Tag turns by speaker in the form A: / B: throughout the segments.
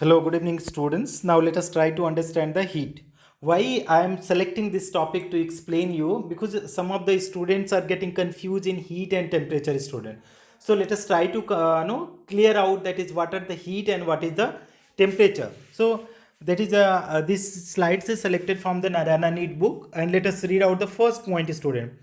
A: Hello, good evening, students. Now let us try to understand the heat. Why I am selecting this topic to explain you, because some of the students are getting confused in heat and temperature, student. So let us try to clear out that is what are the heat and what is the temperature. So that is this slides is selected from the Narayana Need book, and let us read out the first point, student.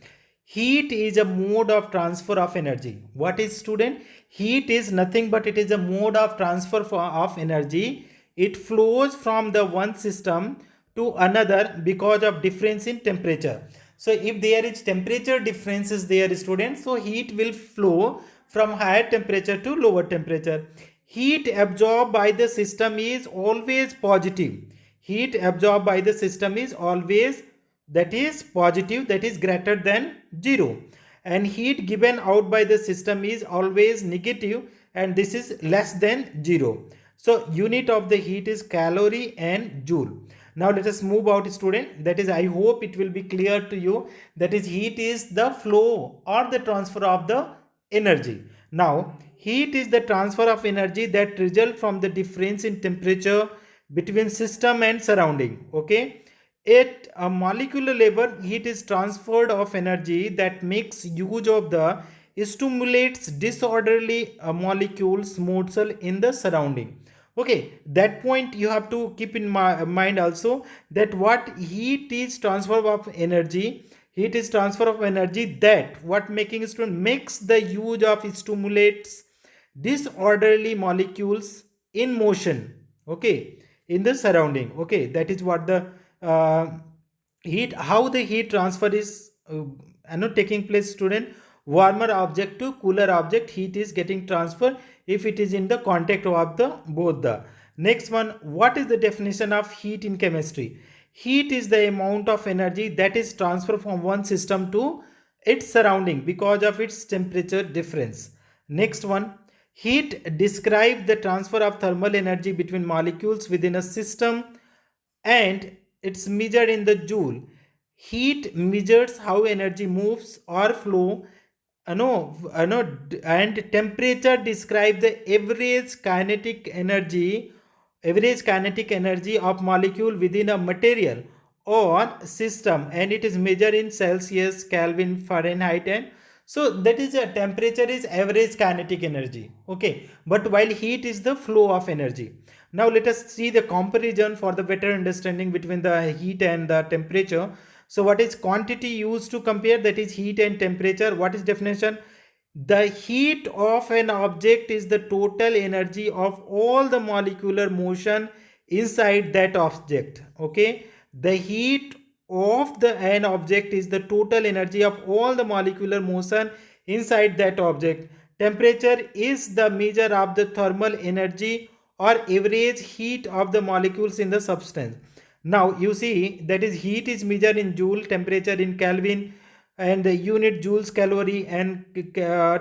A: Heat is a mode of transfer of energy. What is, student? Heat is nothing but it is a mode of transfer of energy. It flows from the one system to another because of difference in temperature. So if there is temperature differences there, students, so heat will flow from higher temperature to lower temperature. Heat absorbed by the system is always positive. Heat absorbed by the system is always, that is positive, that is greater than 0, and heat given out by the system is always negative, and this is less than 0. So unit of the heat is calorie and joule. Now let us move out, student. That is, I hope it will be clear to you, that is heat is the flow or the transfer of the energy. Now heat is the transfer of energy that result from the difference in temperature between system and surrounding. Okay, at a molecular level, heat is transferred of energy that makes use of the stimulates disorderly molecules morsel in the surrounding. Okay, that point you have to keep in mind also, that what heat is transfer of energy. Heat is transfer of energy that what making student makes the use of stimulates disorderly molecules in motion. Okay, in the surrounding. Okay, that is what the uh, heat, how the heat transfer is taking place, student. Warmer object to cooler object, heat is getting transferred if it is in the contact of the both the. Next one, what is the definition of heat in chemistry? Heat is the amount of energy that is transferred from one system to its surrounding because of its temperature difference. Next one, heat describes the transfer of thermal energy between molecules within a system, and it's measured in the joule. Heat measures how energy moves or flow. And temperature describe the average kinetic energy of molecule within a material or system, and it is measured in Celsius, Kelvin, Fahrenheit, and so that is a temperature is average kinetic energy. Okay, but while heat is the flow of energy. Now let us see the comparison for the better understanding between the heat and the temperature. So what is quantity used to compare, that is heat and temperature? What is definition? The heat of an object is the total energy of all the molecular motion inside that object. Okay, the heat of the an object is the total energy of all the molecular motion inside that object. Temperature is the measure of the thermal energy or average heat of the molecules in the substance. Now you see, that is heat is measured in joule, temperature in Kelvin, and the unit joules calorie, and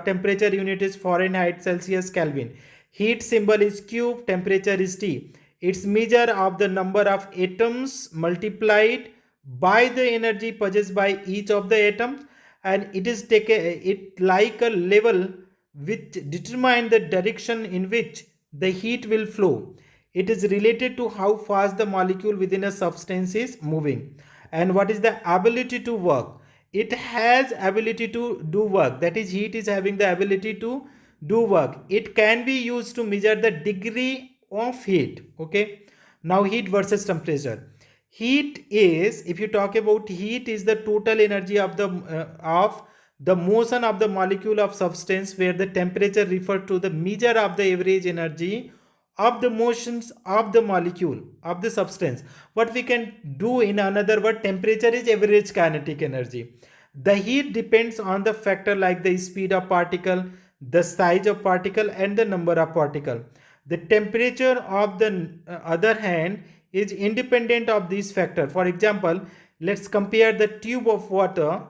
A: temperature unit is Fahrenheit, Celsius, Kelvin. Heat symbol is cube, temperature is T. It's measure of the number of atoms multiplied by the energy possessed by each of the atoms, and it is taken it like a level which determine the direction in which the heat will flow. It is related to how fast the molecule within a substance is moving. And what is the ability to work? It has ability to do work, that is heat is having the ability to do work. It can be used to measure the degree of heat. Okay, now heat versus temperature. Heat is, if you talk about heat, is the total energy of the motion of the molecule of substance, where the temperature refer to the measure of the average energy of the motions of the molecule of the substance. What we can do in another word, temperature is average kinetic energy. The heat depends on the factor like the speed of particle, the size of particle, and the number of particle. The temperature of the other hand is independent of this factor. For example, let's compare the tube of water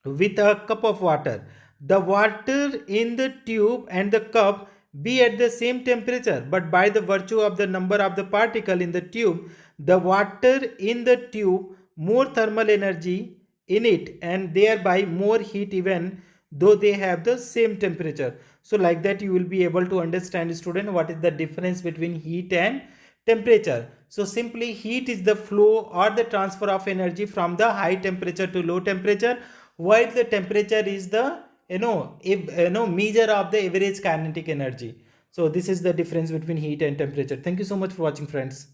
A: with a cup of water. The water in the tube and the cup be at the same temperature, but by the virtue of the number of the particle in the tube, the water in the tube more thermal energy in it, and thereby more heat, even though they have the same temperature. So like that you will be able to understand, student, what is the difference between heat and temperature. So simply heat is the flow or the transfer of energy from the high temperature to low temperature, while the temperature is the, if, measure of the average kinetic energy. So this is the difference between heat and temperature. Thank you so much for watching, friends.